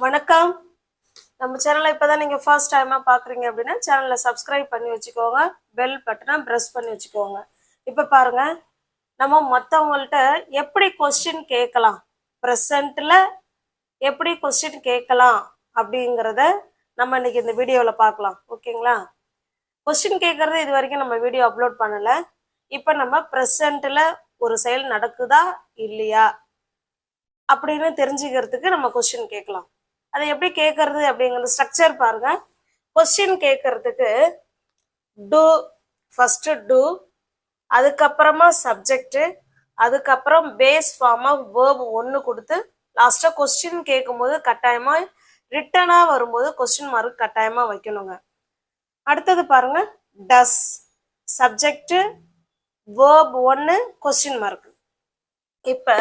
வணக்கம். நம்ம சேனலை இப்போதான் நீங்கள் ஃபர்ஸ்ட் டைமாக பார்க்குறீங்க அப்படின்னா சேனலை சப்ஸ்கிரைப் பண்ணி வச்சுக்கோங்க, பெல் பட்டனை ப்ரெஸ் பண்ணி வச்சுக்கோங்க. இப்போ பாருங்க, நம்ம மற்றவங்கள்ட்ட எப்படி கொஸ்டின் கேட்கலாம், ப்ரெசண்ட்டில் எப்படி கொஸ்டின் கேட்கலாம் அப்படிங்கிறத நம்ம இன்னைக்கு இந்த வீடியோவில் பார்க்கலாம். ஓகேங்களா? கொஸ்டின் கேட்கறது இது வரைக்கும் நம்ம வீடியோ அப்லோட் பண்ணலை. இப்போ நம்ம ப்ரெசண்ட்டில் ஒரு செயல் நடக்குதா இல்லையா அப்படின்னு தெரிஞ்சுக்கிறதுக்கு நம்ம கொஸ்டின் கேட்கலாம். அதை எப்படி கேட்கறது அப்படிங்கிறது ஸ்ட்ரக்சர் பாருங்க. கொஸ்டின் கேட்கறதுக்கு டூ, ஃபர்ஸ்ட் டூ, அதுக்கப்புறமா சப்ஜெக்ட், அதுக்கப்புறம் பேஸ் ஃபார்ம் ஆஃப் வேர்ப் ஒன்று கொடுத்து லாஸ்ட்டாக கொஸ்டின் கேட்கும்போது கட்டாயமாக ரிட்டனாக வரும்போது கொஸ்டின் மார்க் கட்டாயமாக வைக்கணுங்க. அடுத்தது பாருங்க, டஸ், சப்ஜெக்ட், வேர்ப் ஒன்று, கொஸ்டின் மார்க். இப்போ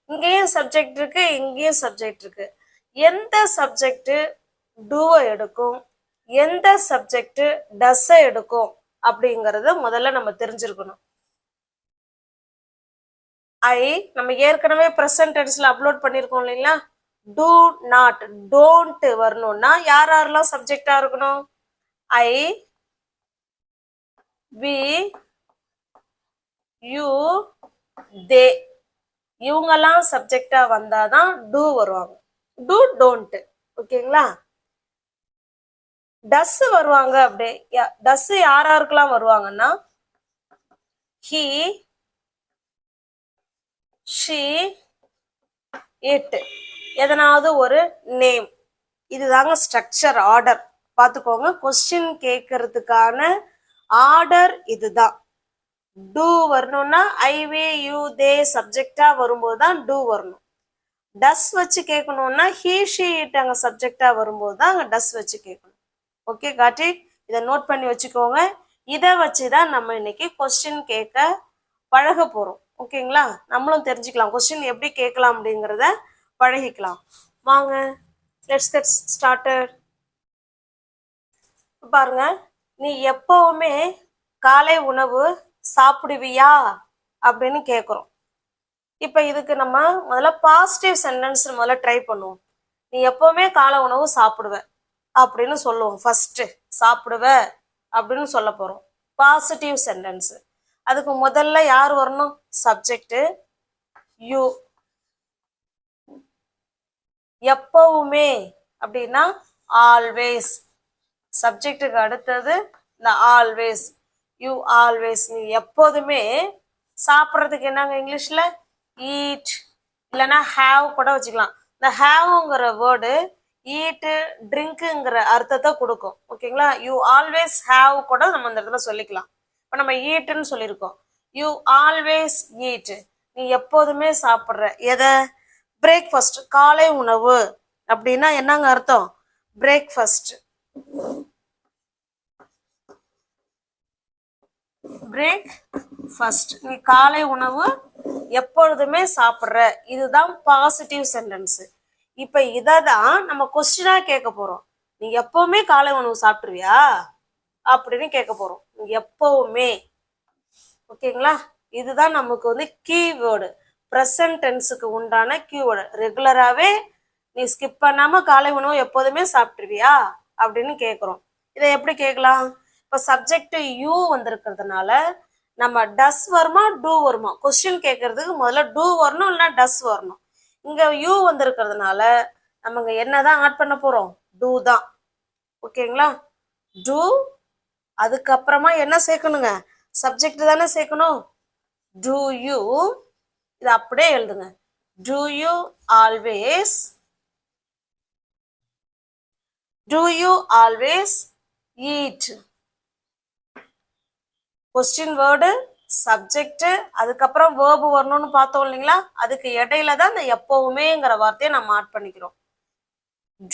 இங்கேயும் சப்ஜெக்ட் இருக்கு, இங்கேயும் சப்ஜெக்ட் இருக்கு. எந்த சப்ஜெக்ட் டூவை எடுக்கும், எந்த சப்ஜெக்ட் டஸ்ஸை எடுக்கும் அப்படிங்கறத முதல்ல நம்ம தெரிஞ்சிருக்கணும். நம்ம ஏற்கனவே ப்ரெசன்ட் டென்ஸ்ல அப்லோட் பண்ணிருக்கோம் இல்லைங்களா? டூ நாட், டோன்ட் வரணும்னா யார் யாரெல்லாம் சப்ஜெக்டா இருக்கணும்? ஐ, வி, யூ, தே, இவங்கெல்லாம் சப்ஜெக்டா வந்தாதான் டூ வருவாங்க. Do, don't. ஓகேங்களா? டஸ் வருவாங்க. அப்படியே டஸ் யாராருக்கெல்லாம் வருவாங்கன்னா ஹி, ஷி, இட், எதனாவது ஒரு நேம். இதுதாங்க ஸ்ட்ரக்சர், ஆர்டர். பார்த்துக்கோங்க, கொஸ்டின் கேட்கறதுக்கான ஆர்டர் இதுதான். டூ வரணும்னா ஐ, வே, யூ, தே சப்ஜெக்டா வரும்போது தான் டூ வரணும். டஸ் வச்சு கேட்கணும்னா ஹி, ஷி, இட் அங்க சப்ஜெக்டா வரும்போது தான் அங்க டஸ் வச்சு கேட்கணும். Okay, got it. இதை நோட் பண்ணி வச்சுக்கோங்க. இதை வச்சுதான் நம்ம இன்னைக்கு கொஸ்டின் கேட்க பழக போறோம். ஓகேங்களா? நம்மளும் தெரிஞ்சுக்கலாம் கொஸ்டின் எப்படி கேட்கலாம் அப்படிங்கிறத பழகிக்கலாம். வாங்க, லெட்ஸ் கெட் ஸ்டார்டட். பாருங்க, நீ எப்பவுமே காலை உணவு சாப்பிடுவியா அப்படின்னு கேட்குறோம். இப்போ இதுக்கு நம்ம முதல்ல பாசிட்டிவ் சென்டென்ஸ் முதல்ல ட்ரை பண்ணுவோம். நீ எப்பவுமே காலை உணவு சாப்பிடுவ அப்படின்னு சொல்லுவோம். ஃபர்ஸ்ட் சாப்பிடுவ அப்படின்னு சொல்ல போறோம். Positive sentence. அதுக்கு முதல்ல யார் வரணும்? Subject you. எப்பவுமே அப்படின்னா ஆல்வேஸ். சப்ஜெக்டுக்கு அடுத்தது இந்த ஆல்வேஸ். யூ ஆல்வேஸ், நீ எப்போதுமே. சாப்பிட்றதுக்கு என்னங்க இங்கிலீஷ்ல? ஈட், இல்லைன்னா ஹேவ் கூட வச்சுக்கலாம். இந்த ஹேவ்ங்கிற வேர்டு ஈட்டு, ட்ரிங்க்குங்கிற அர்த்தத்தை கொடுக்கும். ஓகேங்களா? யூ ஆல்வேஸ் ஹேவ் கூட நம்ம இந்த இடத்துல சொல்லிக்கலாம். இப்போ நம்ம ஈட்டுன்னு சொல்லியிருக்கோம். யூ ஆல்வேஸ் ஈட், நீ எப்போதுமே சாப்பிட்ற. எதை? பிரேக்ஃபாஸ்ட், காலை உணவு அப்படின்னா என்னங்க அர்த்தம்? பிரேக்ஃபாஸ்ட். பிரேக்ஃபாஸ்ட், நீ காலை உணவு எப்பொழுதுமே சாப்பிட்ற. இதுதான் பாசிட்டிவ் சென்டென்ஸ். இப்ப இததான் நம்ம கொஸ்டினா கேட்க போறோம். நீ எப்பவுமே காலை உணவு சாப்பிட்டுருவியா அப்படின்னு கேட்க போறோம். நீ எப்பவுமே. ஓகேங்களா? இதுதான் நமக்கு வந்து கீவேர்டு, ப்ரெசன்ட் டென்ஸுக்கு உண்டான கீவேர்டு. ரெகுலராகவே நீ ஸ்கிப் பண்ணாம காலை உணவு எப்போதுமே சாப்பிட்டுருவியா அப்படின்னு கேட்குறோம். இதை எப்படி கேட்கலாம்? இப்போ சப்ஜெக்ட் யூ வந்திருக்கிறதுனால நம்ம டஸ் வருமா டூ வருமா? கொஸ்டின் கேட்கறதுக்கு முதல்ல டூ வரணும், இல்லைன்னா டஸ் வரணும். இங்க யூ வந்திருக்கிறதுனால நம்ம இங்க என்னதான் ஆட் பண்ண போறோம்? டூ தான். ஓகேங்களா? டூ, அதுக்கப்புறமா என்ன சேர்க்கணுங்க? சப்ஜெக்ட் தானே சேர்க்கணும். டூ யூ, இது அப்படியே எழுதுங்க. Do you always, do you always eat. Question word, subject, அதுக்கப்புறம் வேர்பு வரணும்னு பார்த்தோம் இல்லைங்களா? அதுக்கு இடையில தான் இந்த எப்பவுமேங்கிற வார்த்தையை நம்ம ஆட் பண்ணிக்கிறோம்.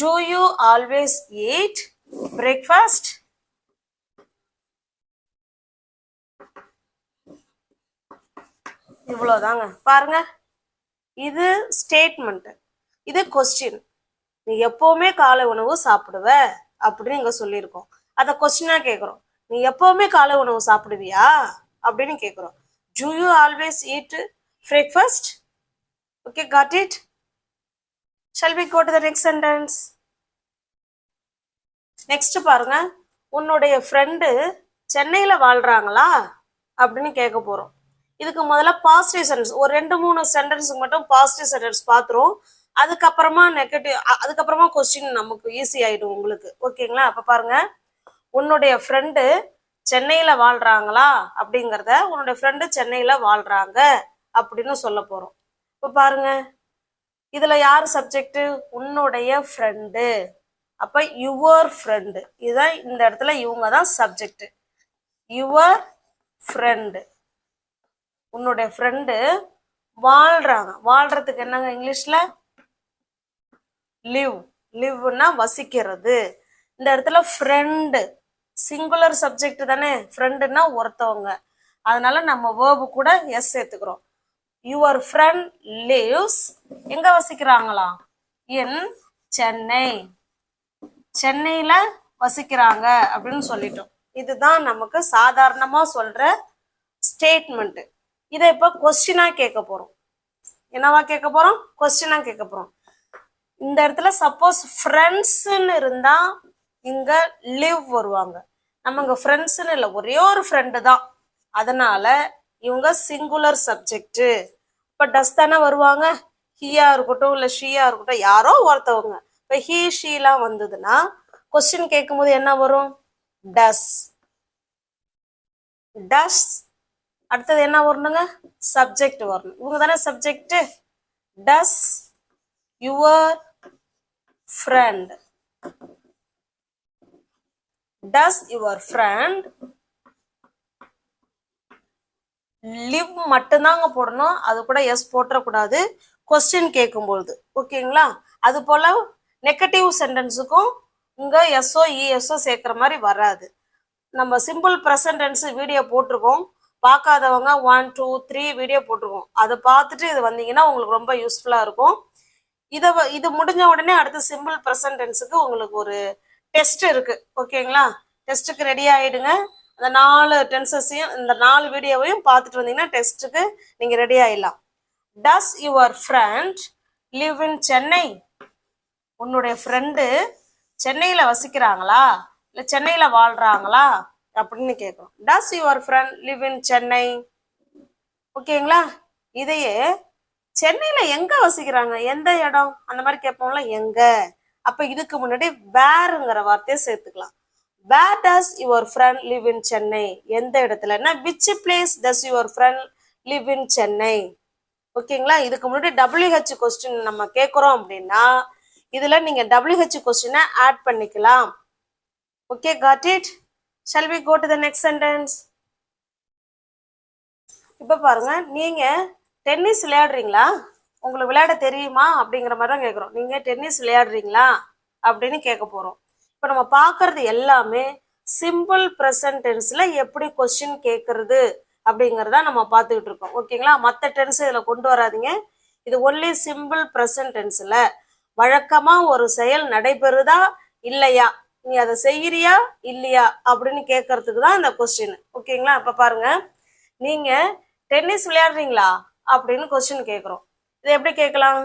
Do you always eat breakfast? இவ்வளவுதாங்க. பாருங்க, இது ஸ்டேட்மெண்ட், இது கொஸ்டின். நீ எப்பவுமே காலை உணவு சாப்பிடுவ அப்படின்னு இங்க சொல்லியிருக்கோம். அதை கொஸ்டினா கேட்கிறோம். நீ எப்பவுமே காலை உணவு சாப்பிடுவியா அப்படின்னு கேட்கிறோம். Do you always eat breakfast? Okay, got it? Shall we go to the next sentence? Next பாருங்க, உன்னுடைய ஃப்ரெண்டு சென்னையில வாழ்றாங்களா அப்படின்னு கேட்க போறோம். இதுக்கு முதல்ல பாசிட்டிவ் சென்டென்ஸ் ஒரு 2-3 சென்டென்ஸுக்கு மட்டும் பாசிட்டிவ் சென்டென்ஸ் பார்த்துரும். அதுக்கப்புறமா கொஸ்டின் நமக்கு ஈஸி ஆயிடும் உங்களுக்கு. ஓகேங்களா? அப்ப பாருங்க, உன்னுடைய ஃப்ரெண்டு சென்னையில வாழ்றாங்களா அப்படிங்கிறத உன்னுடைய ஃப்ரெண்டு சென்னையில வாழ்றாங்க அப்படின்னு சொல்ல போறோம். இப்ப பாருங்க, இதுல யாரு சப்ஜெக்ட்? உன்னுடைய ஃப்ரெண்டு. அப்ப யுவர் ஃப்ரெண்டு, இதுதான் இந்த இடத்துல இவங்க தான் சப்ஜெக்ட். யுவர் ஃப்ரெண்டு, உன்னுடைய ஃப்ரெண்டு வாழ்றாங்க. வாழ்றதுக்கு என்னங்க இங்கிலீஷ்ல? லிவ். லிவ்னா வசிக்கிறது. இந்த இடத்துல ஃப்ரெண்டு சிங்குலர் சப்ஜெக்ட் தானே, ஃப்ரெண்டுன்னா ஒருத்தவங்க, அதனால நம்ம வேர்பு கூட எஸ் சேர்த்துக்கிறோம். யுவர் ஃப்ரெண்ட் லிவ்ஸ், எங்க வசிக்கிறாங்களா? இன் சென்னை. சென்னையில வசிக்கிறாங்க அப்படின்னு சொல்லிட்டோம். இதுதான் நமக்கு சாதாரணமா சொல்ற ஸ்டேட்மெண்ட். இதை இப்ப கொஸ்டினா கேட்க போறோம். என்னவா கேட்க போறோம்? கொஸ்டினா கேட்க போறோம். இந்த இடத்துல சப்போஸ் ஃப்ரெண்ட்ஸ்ன்னு இருந்தா இங்க லிவ் வருவாங்க. நம்ம இங்க ஃப்ரெண்ட்ஸ்ன்னு இல்லை, ஒரே ஒரு ஃப்ரெண்டு தான், அதனால இவங்க சிங்குலர் சப்ஜெக்ட். இப்ப டஸ் தானே வருவாங்க. ஹியா இருக்கட்டும் இல்ல ஷியா இருக்கட்டும், யாரோ ஒருத்தவங்க. இப்ப ஹி ஷீலாம் வந்ததுன்னா கொஸ்டின் கேட்கும் போது என்ன வரும்? டஸ். டஸ் அடுத்தது என்ன வரணுங்க? சப்ஜெக்ட் வரணும். இவங்க தானே subject. Does your friend, does your friend live மட்டும்தாங்க போடணும். அது கூட எஸ் போட்டக்கூடாது கொஸ்டின் கேட்கும்பொழுது. ஓகேங்களா? அது போல நெகட்டிவ் சென்டென்ஸுக்கும் இங்க எஸ்ஓ இஎஸ்ஓ சேர்க்கிற மாதிரி வராது. நம்ம சிம்பிள் ப்ரெசன்ட் டென்ஸ் வீடியோ போட்டிருக்கோம், பார்க்காதவங்க 1, 2, 3 வீடியோ போட்டிருக்கோம். அதை பார்த்துட்டு இது வந்தீங்கன்னா உங்களுக்கு ரொம்ப யூஸ்ஃபுல்லா இருக்கும். இது முடிஞ்ச உடனே அடுத்த சிம்பிள் ப்ரெசன்ட் டென்ஸுக்கு உங்களுக்கு ஒரு டெஸ்ட் இருக்கு. ஓகேங்களா? டெஸ்ட்டுக்கு ரெடி ஆயிடுங்க. அந்த 4 டென்சஸையும் இந்த 4 வீடியோவையும் பார்த்துட்டு வந்தீங்கன்னா டெஸ்ட்டுக்கு நீங்க ரெடி ஆயிடலாம். டஸ் your friend live in Chennai? உன்னுடைய ஃப்ரெண்டு சென்னையில வசிக்கிறாங்களா இல்ல சென்னையில வாழ்றாங்களா அப்படின்னு கேட்கும். டஸ் your friend live in Chennai? ஓகேங்களா? இதையே சென்னையில எங்க வசிக்கிறாங்க, எந்த இடம், அந்த மாதிரி கேட்போம்ல, எங்க. அப்ப இதுக்கு முன்னாடி வேர்ங்கிற வார்த்தையை சேர்த்துக்கலாம். Where does your friend live in Chennai? எந்த இடத்துலன்னா which place does your friend live in Chennai? ஓகேங்களா? இதுக்கு முன்னாடி WH கொஸ்டின் நம்ம கேட்குறோம் அப்படின்னா இதுல நீங்க WH கொஸ்டினை ஆட் பண்ணிக்கலாம். Okay, got it? Shall we go to the next sentence? இப்ப பாருங்க, நீங்க டென்னிஸ் விளையாடுறீங்களா, உங்களுக்கு விளையாட தெரியுமா அப்படிங்கிற மாதிரி தான் கேட்குறோம். நீங்க டென்னிஸ் விளையாடுறீங்களா அப்படின்னு கேட்க போறோம். இப்போ நம்ம பார்க்கறது எல்லாமே சிம்பிள் ப்ரெசன்ட் டென்ஸ்ல எப்படி கொஸ்டின் கேட்கறது அப்படிங்கிறத நம்ம பார்த்துக்கிட்டு இருக்கோம். ஓகேங்களா? மற்ற டென்ஸ் இதில் கொண்டு வராதிங்க. இது ஒன்லி சிம்பிள் ப்ரெசன்ட் டென்ஸ்ல வழக்கமா ஒரு செயல் நடைபெறுதா இல்லையா, நீ அதை செய்யறியா இல்லையா அப்படின்னு கேட்கறதுக்கு தான் இந்த கொஸ்டின். ஓகேங்களா? அப்ப பாருங்க, நீங்க டென்னிஸ் விளையாடுறீங்களா அப்படின்னு கொஸ்டின் கேட்குறோம். இது எப்படி கேட்கலாம்?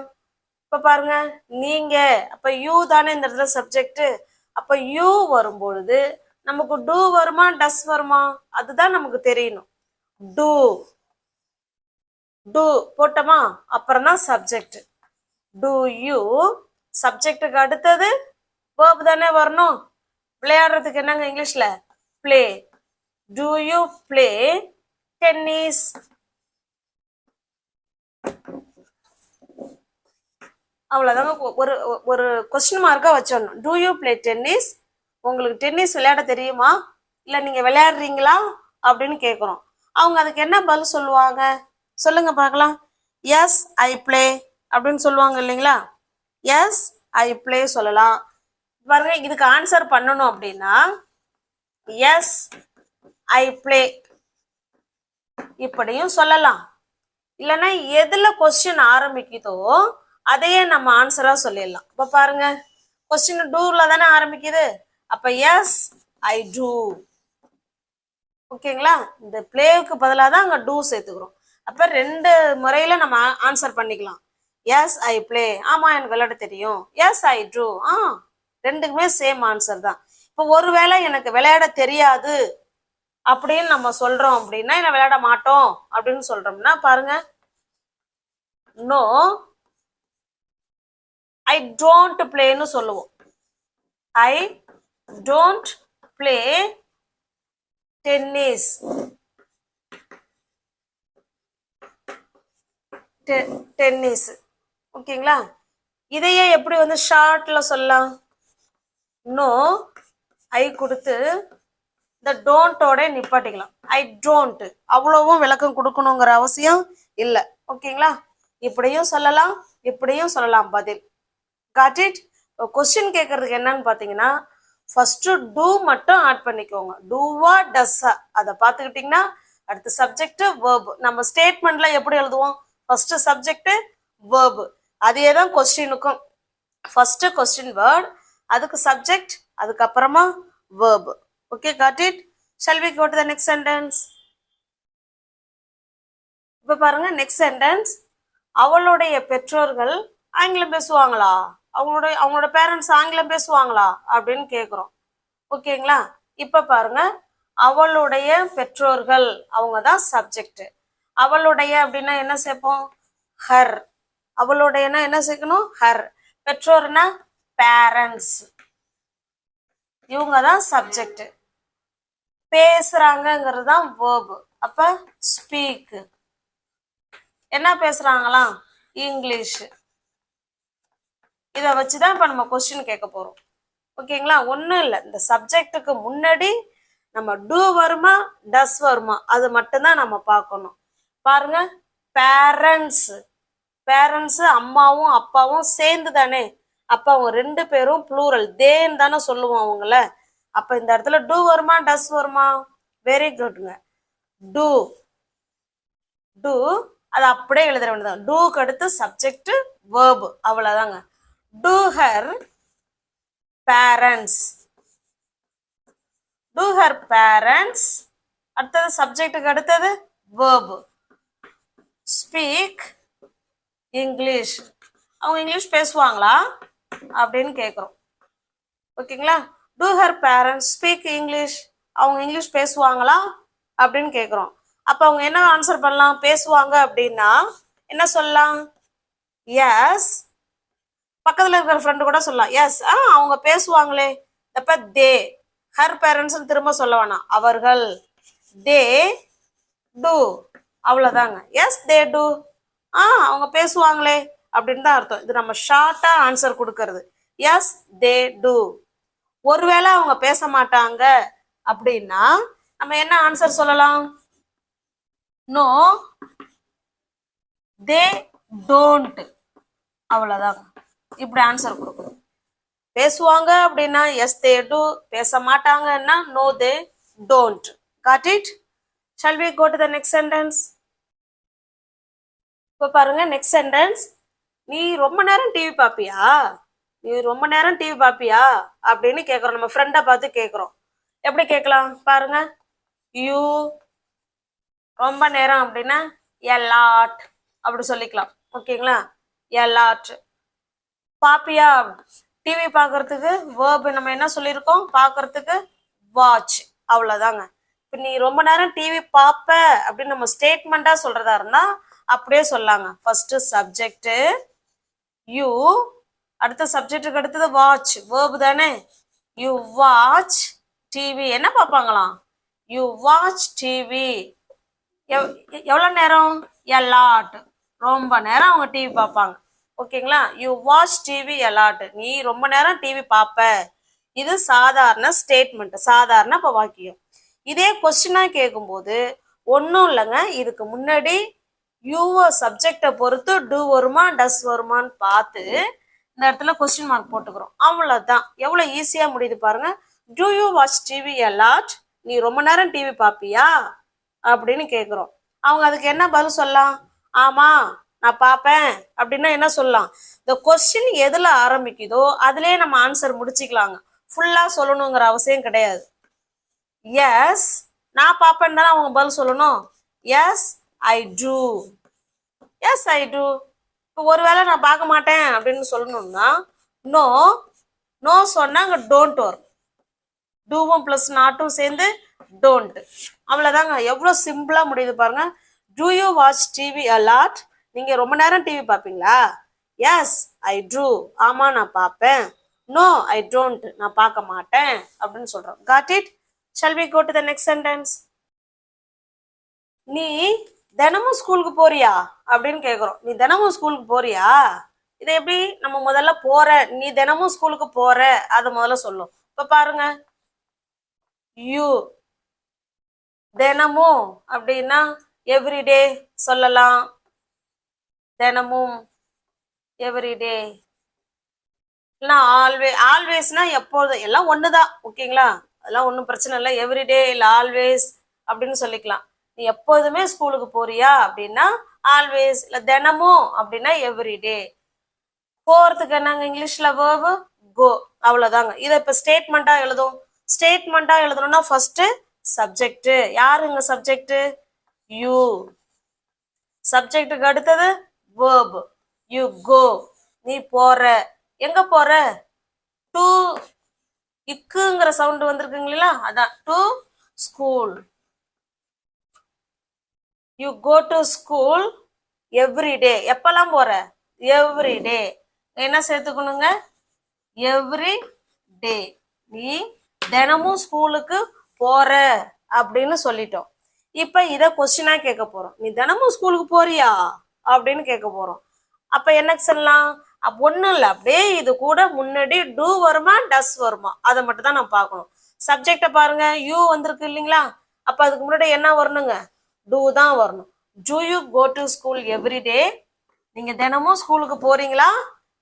இப்ப பாருங்க, நீங்க, அப்ப யூ தானே இந்த இடத்துல சப்ஜெக்ட். அப்ப யூ வரும்பொழுது நமக்கு டூ வருமா டஸ் வருமா அதுதான் நமக்கு தெரியணும். டூ டூ போட்டோமா, அப்புறம் தான் சப்ஜெக்ட். டூ யூ சப்ஜெக்டுக்கு அடுத்தது வேர்ப் தானே வரணும். விளையாடுறதுக்கு என்னங்க இங்கிலீஷ்ல? Play. Do you play tennis? அவ்வளவுதாங்க. ஒரு ஒரு கொஸ்டின் மார்க்கா வச்சிடணும். Do you play tennis? உங்களுக்கு டென்னிஸ் விளையாட தெரியுமா இல்ல நீங்க விளையாடுறீங்களா அப்படின்னு கேட்குறோம். அவங்க அதுக்கு என்ன பதில் சொல்லுவாங்க சொல்லுங்க பார்க்கலாம். எஸ் ஐ பிளே அப்படின்னு சொல்லுவாங்க இல்லைங்களா? எஸ் ஐ பிளே சொல்லலாம். பாருங்க, இதுக்கு ஆன்சர் பண்ணணும் அப்படின்னா எஸ் ஐ பிளே இப்படியும் சொல்லலாம். இல்லைன்னா எதுல கொஸ்டின் ஆரம்பிக்குதோ அதையே நம்ம ஆன்சரா சொல்லிடலாம். இப்ப பாருங்க, கொஸ்டின் டூல தானே ஆரம்பிக்குது. அப்ப எஸ் ஐ டூ. ஓகேங்களா? இந்த பிளேவுக்கு பதிலாக தான் அங்க டூ சேர்த்துக்கிறோம். அப்ப 2 முறையில நம்ம ஆன்சர் பண்ணிக்கலாம். எஸ் ஐ பிளே, ஆமா எனக்கு விளையாட தெரியும். எஸ் ஐ ட்ரூ, ரெண்டுக்குமே சேம் ஆன்சர் தான். இப்போ ஒருவேளை எனக்கு விளையாட தெரியாது அப்படின்னு நம்ம சொல்றோம் அப்படின்னா, என்ன விளையாட மாட்டோம் அப்படின்னு சொல்றோம்னா பாருங்க, நோ ஐ டோன்ட் பிளேன்னு சொல்லுவோம். I don't play tennis. Tennis, ஓகேங்களா? இதையே எப்படி வந்து ஷார்ட்ல சொல்லலாம்? நோ ஐ கொடுத்து இந்த டோன்ட்டோட நிப்பாட்டிக்கலாம். ஐ டோன்ட், அவ்வளவும் விளக்கம் கொடுக்கணுங்கிற அவசியம் இல்லை, ஓகேங்களா? இப்படியும் சொல்லலாம், இப்படியும் சொல்லலாம் பதில். Got it? கொஸ்டின் கேட்கறதுக்கு என்னன்னு பார்த்தீங்கன்னா, ஃபர்ஸ்ட் டூ மட்டும் ஆட் பண்ணிக்கோங்க. டூவா டஸ்ஸா அதை பார்த்துக்கிட்டிங்கன்னா அடுத்து சப்ஜெக்ட் வேர்பு. நம்ம ஸ்டேட்மெண்ட்ல எப்படி எழுதுவோம்? ஃபர்ஸ்ட் சப்ஜெக்ட் வேர்பு, அதே தான் கொஸ்டினுக்கும். ஃபர்ஸ்ட் கொஸ்டின் வேர்ட், அதுக்கு சப்ஜெக்ட், அதுக்கப்புறமா verb. Okay, got it? Shall we go to the next sentence? இப்போ பாருங்க, நெக்ஸ்ட் சென்டென்ஸ். அவளுடைய பெற்றோர்கள் ஆங்கிலம் பேசுவாங்களா? அவங்களோட பேரண்ட்ஸ் ஆங்கிலம் பேசுவாங்களா அப்படின்னு கேட்குறோம், ஓகேங்களா? இப்போ பாருங்க, அவளுடைய பெற்றோர்கள், அவங்க தான் சப்ஜெக்ட். அவளுடைய அப்படின்னா என்ன சேர்ப்போம்? ஹர். அவளுடையனா என்ன சேர்க்கணும்? ஹர். பெற்றோர்னா பேரண்ட்ஸ், இவங்க தான் சப்ஜெக்ட். பேசுறாங்கிறது தான் வேர்பு. அப்ப ஸ்பீக், என்ன பேசுறாங்களாம்? இங்கிலீஷ். இதை வச்சுதான் இப்ப நம்ம கொஸ்டின் கேட்க போறோம், ஓகேங்களா? ஒன்றும் இல்லை, இந்த சப்ஜெக்டுக்கு முன்னாடி நம்ம டூ வருமா டஸ் வருமா அது மட்டும்தான் நம்ம பார்க்கணும். பாருங்க, பேரண்ட்ஸ். பேரண்ட்ஸ் அம்மாவும் அப்பாவும் சேர்ந்து தானே, அப்ப அவங்க ரெண்டு பேரும் ப்ளூரல், தேன்னு தானே சொல்லுவோம் அவங்கள. அப்ப இந்த இடத்துல டூ வருமா டஸ் வருமா? வெரி குட்ங்க. டூ. டூ அது அப்படியே எழுத வேண்டியதான். டூக்கு அடுத்து சப்ஜெக்ட் வேர்பு, அவ்வளவுதாங்க. Do her parents. Do her parents, அடுத்தது சப்ஜெக்டுக்கு அடுத்தது வேர்பு. ஸ்பீக் இங்கிலீஷ், அவங்க இங்கிலீஷ் பேசுவாங்களா அப்படின்னு கேட்குறோம், ஓகேங்களா? Do her parents speak English, அவங்க இங்கிலீஷ் பேசுவாங்களா அப்படின்னு கேட்குறோம். அப்போ அவங்க என்ன ஆன்சர் பண்ணலாம்? பேசுவாங்க அப்படின்னா என்ன சொல்லலாம்? எஸ். பக்கத்தில் இருக்கிற ஃப்ரெண்டு கூட சொல்லலாம், எஸ் அவங்க பேசுவாங்களே. அப்ப தே, ஹர் பேரண்ட்ஸ் திரும்ப சொல்ல வேணாம், அவர்கள். தே டூ, அவ்வளோதாங்க. எஸ் தே டூ, அவங்க பேசுவாங்களே அப்படின்னு தான் அர்த்தம். இது நம்ம ஷார்ட்டா ஆன்சர் கொடுக்கறது. S they two. ஒருவேளை அவங்க பேச மாட்டாங்க அப்படின்னா நம்ம என்ன ஆன்சர் சொல்லலாம்? நோ தே டோன்ட், அவ்வளவுதாங்க. இப்படி ஆன்சர் கொடுக்கணும். பேசுவாங்க அப்படின்னா எஸ் தே டூ, பேச மாட்டாங்கன்னா no they don't. Got it? Shall we go to the next sentence? இப்போ பாருங்க, நெக்ஸ்ட் சென்டென்ஸ். நீ ரொம்ப நேரம் டிவி பாப்பியா? நீ ரொம்ப நேரம் டிவி பாப்பியா அப்படின்னு கேட்குறோம். நம்ம ஃப்ரெண்டை பார்த்து கேட்குறோம். எப்படி கேட்கலாம் பாருங்க, யூ ரொம்ப நேரம் அப்படின்னா எ லாட் அப்படி சொல்லிக்கலாம், ஓகேங்களா? A lot. பாப்பியா, டிவி பார்க்கறதுக்கு வேர்பு நம்ம என்ன சொல்லியிருக்கோம்? பார்க்கறதுக்கு வாட்ச், அவ்வளோதாங்க. இப்போ நீ ரொம்ப நேரம் டிவி பார்ப்ப அப்படின்னு நம்ம ஸ்டேட்மெண்ட்டா சொல்றதா இருந்தா அப்படியே சொல்லாங்க. ஃபர்ஸ்ட் சப்ஜெக்ட் யூ, அடுத்த சப்ஜெக்டுக்கு அடுத்தது வாட்ச், வேர்பு தானே. யூ வாட்ச் டிவி, என்ன பார்ப்பாங்களாம்? You watch TV. எவ்வளோ நேரம்? எ லாட், ரொம்ப நேரம் அவங்க டிவி பார்ப்பாங்க, ஓகேங்களா? You watch TV a lot, நீ ரொம்ப நேரம் டிவி பார்ப்ப. இது சாதாரண ஸ்டேட்மெண்ட், சாதாரண இப்போ வாக்கியம். இதே கொஸ்டினா கேட்கும்போது ஒன்றும் இல்லைங்க, இதுக்கு முன்னாடி யூவோ சப்ஜெக்டை பொறுத்து டூ வருமா டஸ் வருமான்னு பார்த்து இந்த இடத்துல கொஸ்டின் மார்க் போட்டுக்கிறோம், அவ்வளோதான். எவ்வளோ ஈஸியாக முடியுது பாருங்க. Do you watch TV a lot, நீ ரொம்ப நேரம் டிவி பார்ப்பியா அப்படின்னு கேட்குறோம். அவங்க அதுக்கு என்ன பதில் சொல்லலாம்? ஆமா நான் பார்ப்பேன் அப்படின்னா என்ன சொல்லலாம்? இந்த கொஸ்டின் எதுல ஆரம்பிக்குதோ அதுலயே நம்ம ஆன்சர் முடிச்சுக்கலாங்க, ஃபுல்லா சொல்லணுங்கிற அவசியம் கிடையாது. எஸ் நான் பார்ப்பேன்னு தானே அவங்க பதில் சொல்லணும். Yes I two, S I two. இப்போ ஒருவேளை நான் பார்க்க மாட்டேன் அப்படின்னு சொல்லணும்னா நோ நோ சொன்னா அங்கே டோன்ட் வரும். டூவும் ப்ளஸ் நாட்டும் சேர்ந்து டோன்ட். அவ்வளோதாங்க. எவ்வளோ சிம்பிளாக முடியுது பாருங்க. Do you watch TV a lot? நீங்கள் ரொம்ப நேரம் டிவி பார்ப்பீங்களா? Yes I do. ஆமாம் நான் பார்ப்பேன். No I don't. நான் பார்க்க மாட்டேன் அப்படின்னு சொல்கிறோம். Got it? Shall we go to the next sentence. நீ தினமும் ஸ்கூலுக்கு போறியா அப்படின்னு கேட்குறோம். நீ தினமும் ஸ்கூலுக்கு போறியா? இதை எப்படி நம்ம முதல்ல போற, நீ தினமும் ஸ்கூலுக்கு போற அதை முதல்ல சொல்லும். இப்போ பாருங்க, யூ தினமும் அப்படின்னா எவ்ரிடே சொல்லலாம். தினமும் எவ்ரிடே இல்லைன்னா ஆல்வேஸ்னா எப்போதும், எல்லாம் ஒண்ணுதான். ஓகேங்களா? அதெல்லாம் ஒன்றும் பிரச்சனை இல்லை. எவ்ரிடே இல்லை ஆல்வேஸ் அப்படின்னு சொல்லிக்கலாம். நீ எப்போதுமே ஸ்கூலுக்கு போறியா அப்படின்னா ஆல்வேஸ், இல்லை தினமும் அப்படின்னா எவ்ரிடே. போறதுக்கு என்னங்க இங்கிலீஷ்ல வேர்பு கோ. அவ்வளவுதாங்க. இதை இப்ப ஸ்டேட்மெண்டா எழுதும். ஸ்டேட்மெண்டா எழுதணும்னா ஃபர்ஸ்ட் சப்ஜெக்ட். யாருங்க சப்ஜெக்ட்? யூ. சப்ஜெக்டுக்கு அடுத்தது வேர்ப். You go. நீ போற. எங்க போற? டு. இக்குங்கிற சவுண்ட் வந்திருக்குங்களா? அதான் to school. You go to school every day. எப்பெல்லாம் போற? Every day. என்ன சேர்த்துக்கணுங்க? Every day. நீ தினமும் ஸ்கூலுக்கு போற அப்படின்னு சொல்லிட்டோம். இப்ப இத கொஸ்டினா கேட்க போறோம். நீ தினமும் ஸ்கூலுக்கு போறியா அப்படின்னு கேட்க போறோம். அப்ப என்ன சொல்லலாம்? ஒண்ணும் இல்லை, அப்படியே இது கூட முன்னாடி டூ வருமா டஸ் வருமா அதை மட்டும் தான் நான் பார்க்கணும். சப்ஜெக்ட பாருங்க, யூ வந்திருக்கு இல்லைங்களா? அப்ப அதுக்கு முன்னாடி என்ன வரணுங்க? டூ தான் வரணும். Do you go to school every day? நீங்க தினமும் ஸ்கூலுக்கு போறீங்களா?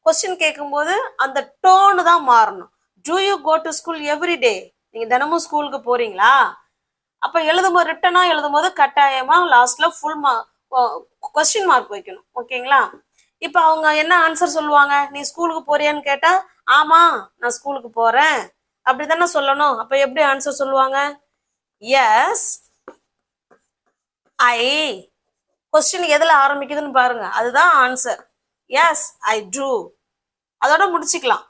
கொஸ்டின் கேட்கும்போது அந்த டோனு தான் மாறணும். Do you go to school every day? நீங்க தினமும் ஸ்கூலுக்கு போறீங்களா? அப்ப எழுதும்போது ரிட்டனா எழுதும்போது கட்டாயமா லாஸ்ட்ல ஃபுல் கொஸ்டின் மார்க் வைக்கணும். ஓகேங்களா? இப்ப அவங்க என்ன ஆன்சர் சொல்லுவாங்க? நீ ஸ்கூலுக்கு போறியான்னு கேட்டா ஆமா நான் ஸ்கூலுக்கு போறேன் அப்படித்தானே சொல்லணும். அப்ப எப்படி ஆன்சர் சொல்லுவாங்க? எஸ் ஐ. கொஸ்டின் எதுல ஆரம்பிக்குதுன்னு பாருங்க, அதுதான் ஆன்சர். S I do. அதோட முடிச்சுக்கலாம்.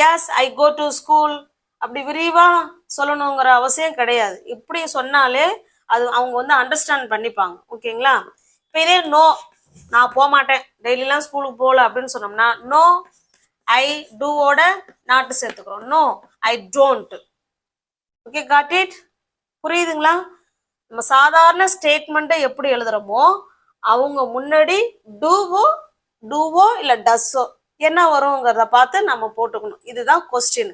Yes I go to school அப்படி விரிவா சொல்லணுங்கிற அவசியம் கிடையாது. இப்படி சொன்னாலே அது அவங்க வந்து அண்டர்ஸ்டாண்ட் பண்ணிப்பாங்க. ஓகேங்களா? இப்போ இதே நோ, நான் போக மாட்டேன், டெய்லிலாம் ஸ்கூலுக்கு போகல அப்படின்னு சொன்னோம்னா நோ ஐ டூவோட நாட்டு சேர்த்துக்கிறோம். No I don't. Okay, got it? புரியுதுங்களா? நம்ம சாதாரண ஸ்டேட்மெண்ட்டை எப்படி எழுதுறோமோ அவங்க முன்னாடி டூவோ இல்ல டஸ்ஸோ என்ன வருங்கிறத பார்த்து நம்ம போட்டுக்கணும். இதுதான் கொஸ்டின்.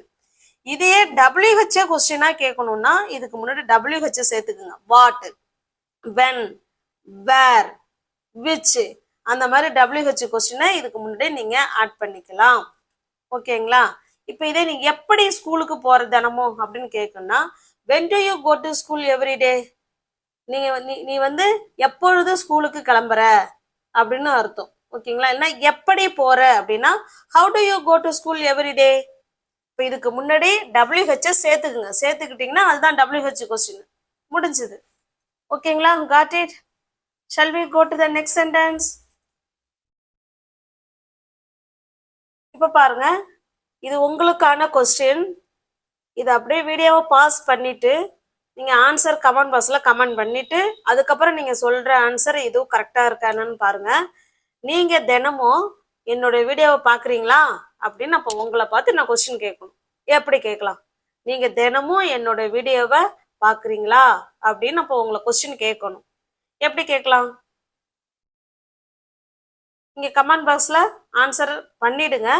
இதே WH கொஸ்டினா கேட்கணும்னா இதுக்கு முன்னாடி WH சேர்த்துக்குங்க. வாட், வென், வேர், விச் அந்த மாதிரி WH கொஸ்டினை இதுக்கு முன்னாடி நீங்க ஆட் பண்ணிக்கலாம். ஓகேங்களா? இப்போ இதே நீங்க எப்படி ஸ்கூலுக்கு போற தினமும் அப்படின்னு கேட்கணும்னா when do you go to school every day? நீ வந்து எப்பொழுது ஸ்கூலுக்கு கிளம்புற அப்படின்னு அர்த்தம். ஓகேங்களா? இல்லைன்னா எப்படி போற அப்படின்னா how do you go to school every day? இப்போ இதுக்கு முன்னாடி WH சேர்த்துக்குங்க. சேர்த்துக்கிட்டீங்கன்னா அதுதான் WH கொஸ்டின். முடிஞ்சது. ஓகேங்களா? Got it? shall we go to the next sentence? இப்போ பாருங்க, இது உங்களுக்கான கொஸ்டின். இது அப்படியே வீடியோவை பாஸ் பண்ணிட்டு நீங்க ஆன்சர் கமெண்ட் பாக்ஸ்ல கமெண்ட் பண்ணிட்டு அதுக்கப்புறம் நீங்க சொல்ற ஆன்சர் இதுவும் கரெக்டா இருக்கான்னு பாருங்க. நீங்க தினமும் என்னோட வீடியோவை பாக்குறீங்களா அப்படின்னு அப்போ உங்களை பார்த்து நான் கொஸ்டின் கேட்கணும். எப்படி கேட்கலாம்? நீங்க தினமும் என்னோட வீடியோவை பாக்குறீங்களா அப்படின்னு அப்போ உங்களை கொஸ்டின் கேட்கணும். எப்படி கேட்கலாம்? நீங்க கமெண்ட் பாக்ஸ்ல ஆன்சர் பண்ணிடுங்க.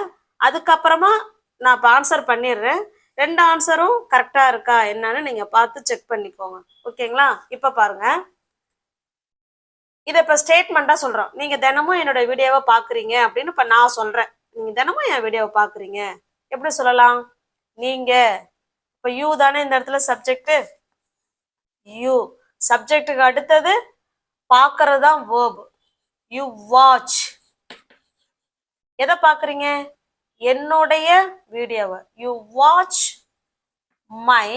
அதுக்கப்புறமா நான் இப்போ ஆன்சர் பண்ணிடுறேன். ரெண்டு ஆன்சரும் கரெக்டா இருக்கா என்னன்னு நீங்க பார்த்து செக் பண்ணிக்கோங்க. ஓகேங்களா? இப்ப பாருங்க, இதை இப்ப ஸ்டேட்மெண்டா சொல்றோம். நீங்க தினமும் என்னோட வீடியோவை பாக்குறீங்க அப்படின்னு இப்ப நான் சொல்றேன். நீங்க தினமும் என் வீடியோவை பாக்குறீங்க எப்படி சொல்லலாம்? நீங்க. இப்ப யூ தானே இந்த இடத்துல சப்ஜெக்ட். யூ சப்ஜெக்டுக்கு அடுத்தது பாக்குறது தான் வேர்ப். You watch. எதை பாக்குறீங்க? என்னுடைய வீடியோவை. You watch my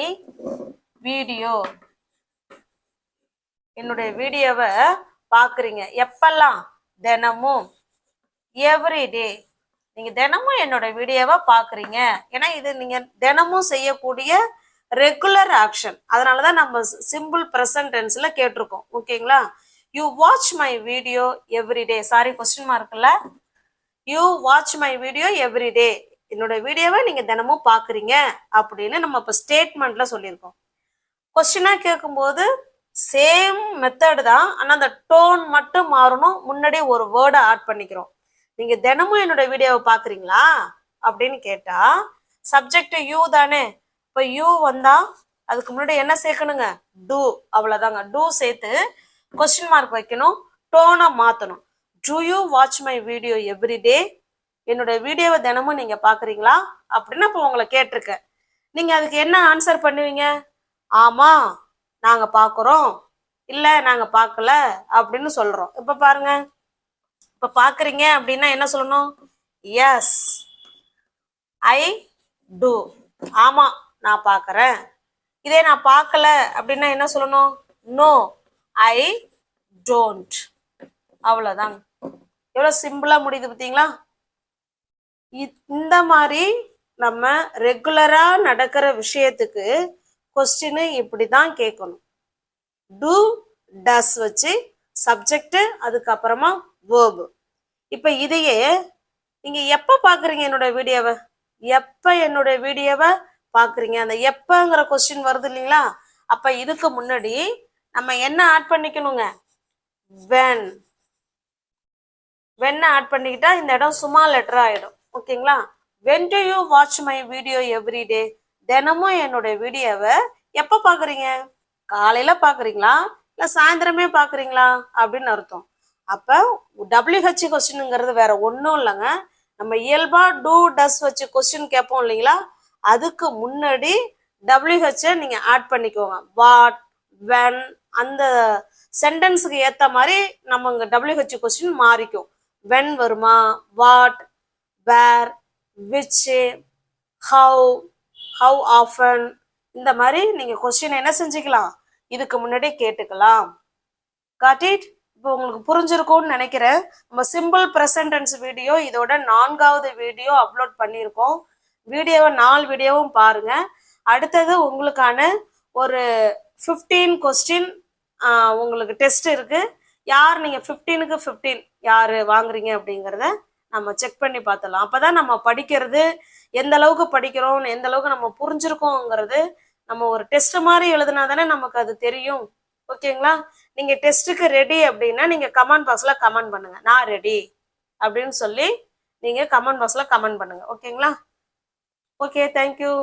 video. என்னுடைய வீடியோவை பாக்குறீங்க எப்பெல்லாம்? தினமும். எவ்ரிடே. நீங்க தினமும் என்னோட வீடியோவை பாக்குறீங்க. ஏன்னா இது நீங்க தினமும் செய்யக்கூடிய ரெகுலர் ஆக்ஷன். அதனாலதான் நம்ம சிம்பிள் பிரசன்ட் டென்ஸ்ல கேட்டிருக்கோம். ஓகேங்களா? You watch my video everyday. Sorry, question மார்க்ல. You watch my video everyday. என்னோட வீடியோவை நீங்க தினமும் பாக்குறீங்க அப்படின்னு நம்ம இப்ப ஸ்டேட்மெண்ட்ல சொல்லியிருக்கோம். கொஸ்டினா கேட்கும்போது சேம் மெத்தட் தான், ஆனா அந்த டோன் மட்டும் மாறணும். முன்னாடி ஒரு வேர்டை ஆட் பண்ணிக்கிறோம். நீங்க தினமும் என்னோட வீடியோவை பாக்குறீங்களா அப்படின்னு கேட்டா சப்ஜெக்ட் யூ தானே. இப்ப யூ வந்தா அதுக்கு முன்னாடி என்ன சேர்க்கணுங்க? டூ. அவ்வளவுதாங்க. டூ சேர்த்து கொஸ்டின் மார்க் வைக்கணும். டோனை மாத்தணும். To you watch my video everyday. என்னோட வீடியோவை தினமும் நீங்க பாக்குறீங்களா அப்படின்னு இப்ப உங்களை கேட்டிருக்கேன். நீங்க அதுக்கு என்ன ஆன்சர் பண்ணுவீங்க? ஆமா நாங்க பாக்குறோம், இல்ல நாங்க பாக்கல அப்படின்னு சொல்றோம். இப்ப பாருங்க, இப்ப பாக்குறீங்க அப்படின்னா என்ன சொல்லணும்? Yes I do. ஆமா நான் பாக்குறேன். இதே நான் பார்க்கல அப்படின்னா என்ன சொல்லணும்? No I don't. அவ்வளவுதாங்க. எவ்வளவு சிம்பிளா முடியுது பார்த்தீங்களா? இந்த மாதிரி நம்ம ரெகுலரா நடக்கிற விஷயத்துக்கு கொஸ்டின் இப்படிதான் கேட்கணும். டூ டஸ் வச்சு சப்ஜெக்ட், அதுக்கப்புறமா வேர்பு. இப்ப இதையே நீங்க எப்ப பாக்குறீங்க என்னோட வீடியோவை? எப்ப என்னோட வீடியோவை பாக்குறீங்க? அந்த எப்பங்கிற கொஸ்டின் வருது இல்லைங்களா? அப்ப இதுக்கு முன்னாடி நம்ம என்ன ஆட் பண்ணிக்கணுங்க? when. when ஆட் பண்ணிக்கிட்டா இந்த இடம் சும்மா லெட்டர் ஆயிடும். ஓகேங்களா? when do you watch my video every day? தினமும் என்னோட வீடியோவை எப்ப பாக்குறீங்க? காலையில பாக்குறீங்களா இல்ல சாயந்தரமே பாக்குறீங்களா அப்படின்னு அர்த்தம். அப்ப WH கொஸ்டின்ங்கிறது வேற ஒன்றும் இல்லைங்க. நம்ம இயல்பா டூ டஸ் வச்சு கொஸ்டின் கேட்போம் இல்லைங்களா? அதுக்கு முன்னாடி WH நீங்க ஆட் பண்ணிக்கோங்க. வாட், வென், அந்த சென்டென்ஸுக்கு ஏத்த மாதிரி நம்ம இங்க WH கொஸ்டின் மாறிக்கும். வென் வருமா, what, where, which, how, how often, இந்த மாதிரி நீங்க கொஸ்டின் என்ன செஞ்சுக்கலாம்? இதுக்கு முன்னாடி கேட்டுக்கலாம். Got it? இப்போ உங்களுக்கு புரிஞ்சிருக்கும்னு நினைக்கிறேன். நம்ம சிம்பிள் ப்ரெசன்ட் டென்ஸ் வீடியோ இதோட 4வது வீடியோ அப்லோட் பண்ணியிருக்கோம். வீடியோவை 4 வீடியோவும் பாருங்க. அடுத்தது உங்களுக்கான ஒரு 15 கொஸ்டின் உங்களுக்கு டெஸ்ட் இருக்கு. யார் நீங்க 15க்கு 15 யாரு வாங்குறீங்க அப்படிங்கிறத நம்ம செக் பண்ணி பார்த்துடலாம். அப்பதான் நம்ம படிக்கிறது எந்த அளவுக்கு படிக்கிறோம், எந்த அளவுக்கு நம்ம புரிஞ்சிருக்கோங்கிறது நம்ம ஒரு டெஸ்ட் மாதிரி எழுதுனா தானே நமக்கு அது தெரியும். ஓகேங்களா? நீங்க டெஸ்ட்டுக்கு ரெடி அப்படின்னா நீங்க கமெண்ட் பாக்ஸ்ல கமெண்ட் பண்ணுங்க, நான் ரெடி அப்படின்னு சொல்லி நீங்க கமெண்ட் பாக்ஸ்ல கமெண்ட் பண்ணுங்க. ஓகேங்களா? Okay, thank you.